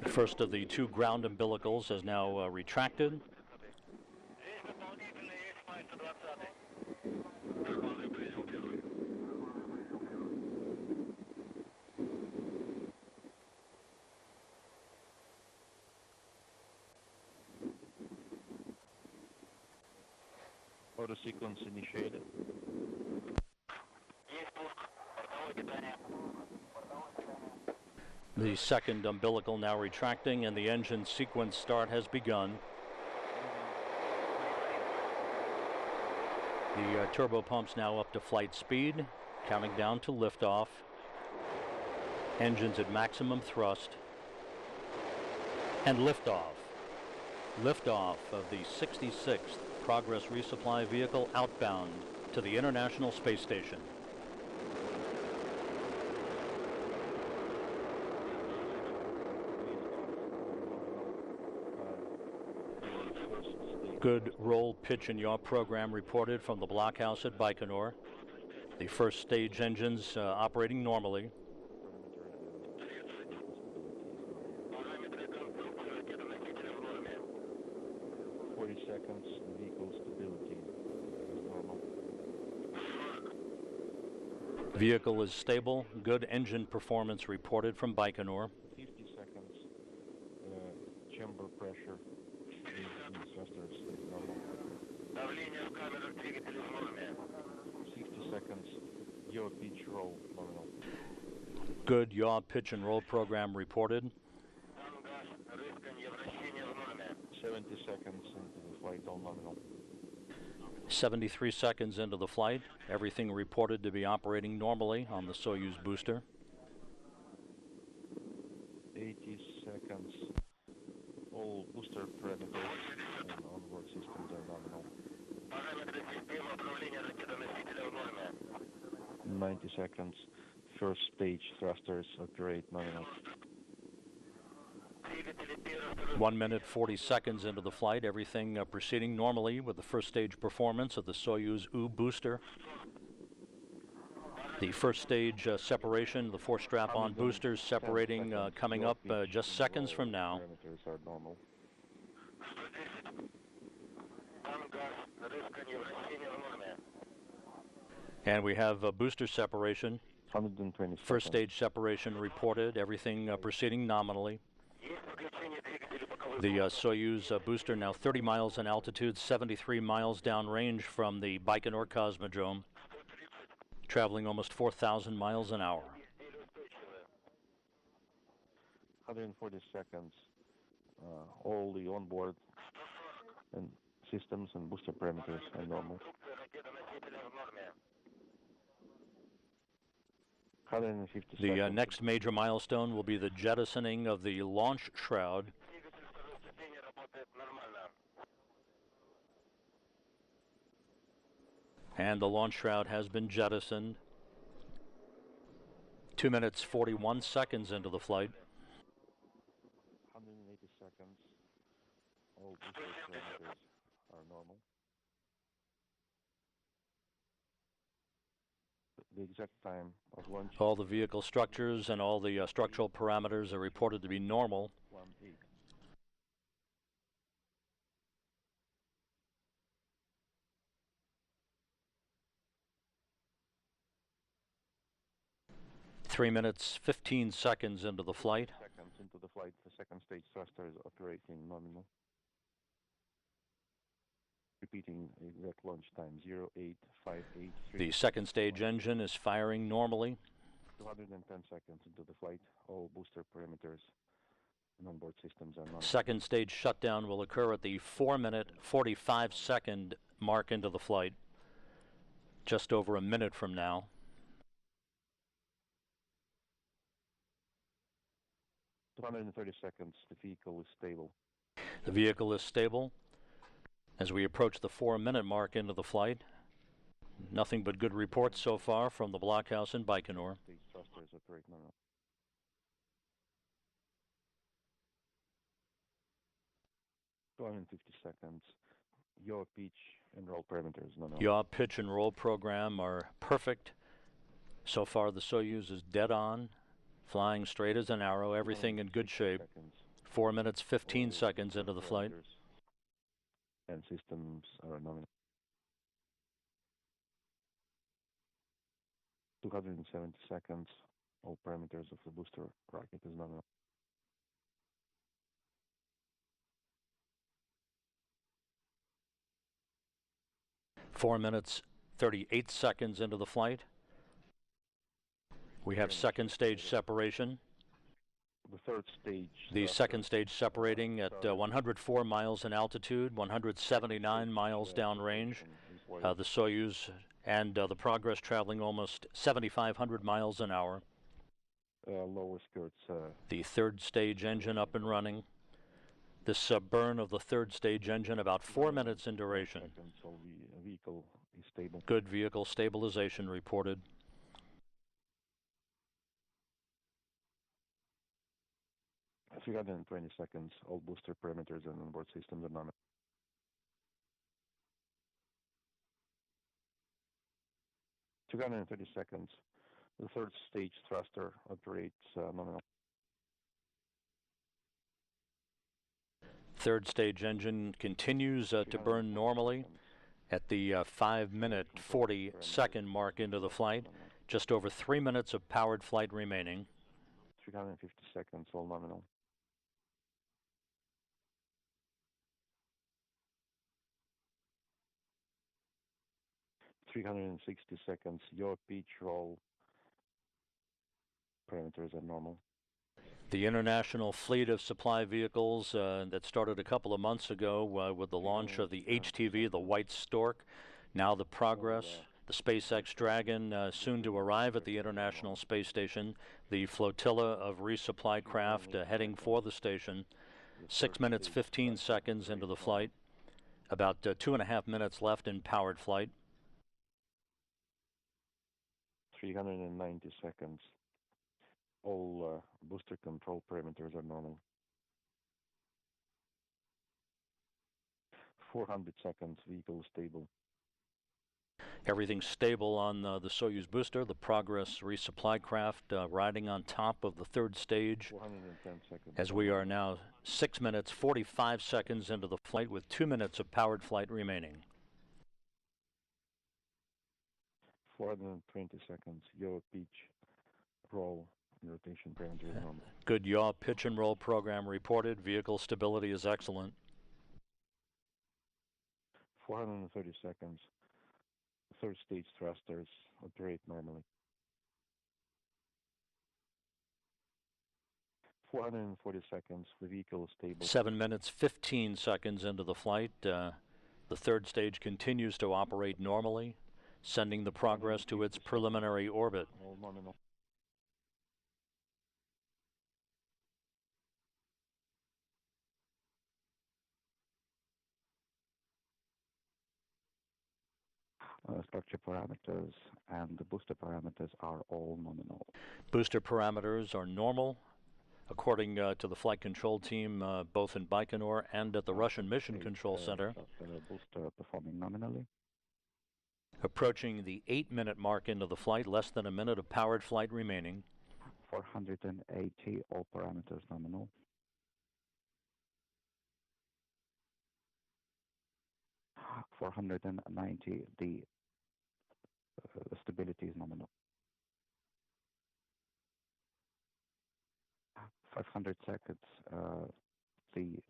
First of the two ground umbilicals is now retracted. Auto sequence initiated. The second umbilical now retracting, and the engine sequence start has begun. The turbo pumps now up to flight speed, counting down to liftoff. Engines at maximum thrust. And liftoff. Liftoff of the 66th Progress resupply vehicle outbound to the International Space Station. Good roll, pitch, and yaw program reported from the blockhouse at Baikonur. The first stage engines operating normally. Seconds, vehicle stability is normal. Vehicle is stable. Good engine performance reported from Baikonur. 50 seconds. Chamber pressure in the thrusters is normal. 60 seconds. Yaw, pitch, roll normal. Good yaw, pitch, and roll program reported. 70 seconds into the flight, all nominal. 73 seconds into the flight. Everything reported to be operating normally on the Soyuz booster. 80 seconds. All booster parameters and onboard systems are nominal. 90 seconds. First stage thrusters operate nominal. 1 minute 40 seconds into the flight, everything proceeding normally with the first stage performance of the Soyuz-U booster. The first stage separation, the four strap-on boosters separating coming up just seconds from now. Parameters are normal. And we have booster separation. 120 seconds. First stage separation reported, everything proceeding nominally. The Soyuz booster now 30 miles in altitude, 73 miles downrange from the Baikonur Cosmodrome, traveling almost 4,000 miles an hour. 140 seconds. All the onboard and systems and booster parameters are normal. 150 The seconds. next major milestone will be the jettisoning of the launch shroud. And the launch shroud has been jettisoned. 2 minutes 41 seconds into the flight. 180 seconds. All booster parameters are normal. The exact time of launch. All the vehicle structures and all the structural parameters are reported to be normal. 1-8. Three minutes 15 seconds into the flight. Seconds into the flight, the second stage thruster is operating nominal. Repeating exact launch time, 08583. The second stage engine is firing normally. 210 seconds into the flight, all booster parameters and onboard systems are normal. Second stage shutdown will occur at the 4 minute 45 second mark into the flight, just over a minute from now. 230 seconds, the vehicle is stable. The vehicle is stable. As we approach the 4 minute mark into the flight, nothing but good reports so far from the blockhouse in Baikonur. These thrusters operate normal. 250 seconds. Yaw, pitch, and roll parameters normal. Yaw, pitch, and roll program are perfect. So far the Soyuz is dead on, flying straight as an arrow, everything in good shape. Seconds. 4 minutes, 15 All seconds into the flight. parameters and systems are nominal. 270 seconds. All parameters of the booster rocket is nominal. Four minutes, 38 seconds into the flight. We have second stage separation. The third stage. The second stage separating at 104 miles in altitude, 179 miles downrange. The Soyuz and the Progress traveling almost 7,500 miles an hour. Lower skirts. The third stage engine up and running. This burn of the third stage engine about 4 minutes in duration. So the vehicle is stable. Good vehicle stabilization reported. 320 seconds. All booster parameters and onboard systems are nominal. 230 seconds. The third stage thruster operates nominal. Third stage engine continues to burn normally at the 5 minute 40 second mark into the flight. Just over 3 minutes of powered flight remaining. 350 seconds, all nominal. (360 seconds). Your pitch roll parameters are normal. The international fleet of supply vehicles that started a couple of months ago with the launch of the HTV, the White Stork, now the Progress, the SpaceX Dragon, soon to arrive at the International Space Station, the flotilla of resupply craft heading for the station. 6 minutes, 15 seconds into the flight, about 2.5 minutes left in powered flight. 390 seconds. All booster control parameters are normal. 400 seconds, vehicle stable. Everything's stable on the Soyuz booster, the Progress resupply craft riding on top of the third stage. 410 seconds. As we are now 6 minutes, 45 seconds into the flight with 2 minutes of powered flight remaining. 420 seconds. Yaw, pitch, roll, rotation parameters are normal. Good yaw, pitch and roll program reported. Vehicle stability is excellent. 430 seconds. Third stage thrusters operate normally. 440 seconds. The vehicle is stable. 7 minutes, 15 seconds into the flight. The third stage continues to operate normally, sending the Progress to its preliminary orbit. All nominal. Structure parameters and the booster parameters are all nominal. Booster parameters are normal, according to the flight control team, both in Baikonur and at the Russian Mission Control Center. Booster performing nominally. Approaching the 8-minute mark into the flight, less than a minute of powered flight remaining. 480, all parameters nominal. 490, the stability is nominal. 500 seconds, the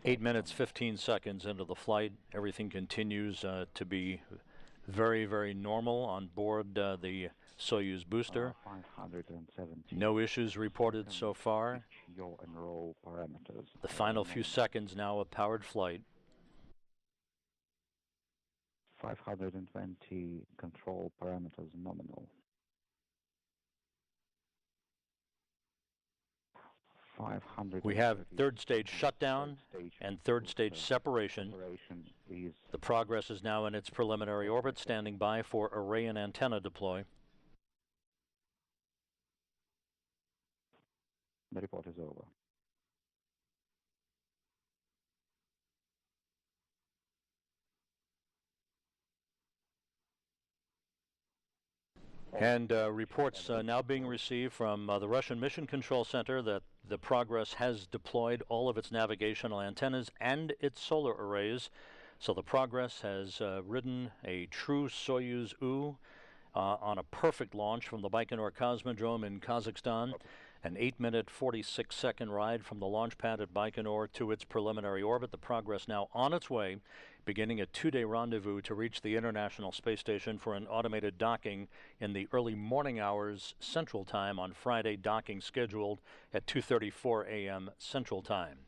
8 minutes, 15 seconds into the flight. Everything continues to be very, very normal on board the Soyuz booster. 570. No issues reported so far. Yaw and roll parameters. The final few seconds now of powered flight. 520 control parameters nominal. 500. We have third stage shutdown and third stage separation. The Progress is now in its preliminary orbit, standing by for array and antenna deploy. The report is over. And reports now being received from the Russian Mission Control Center that the Progress has deployed all of its navigational antennas and its solar arrays. So the Progress has ridden a true Soyuz-U on a perfect launch from the Baikonur Cosmodrome in Kazakhstan. An 8-minute, 46-second ride from the launch pad at Baikonur to its preliminary orbit. The Progress now on its way, beginning a 2-day rendezvous to reach the International Space Station for an automated docking in the early morning hours Central Time on Friday, docking scheduled at 2:34 a.m. Central Time.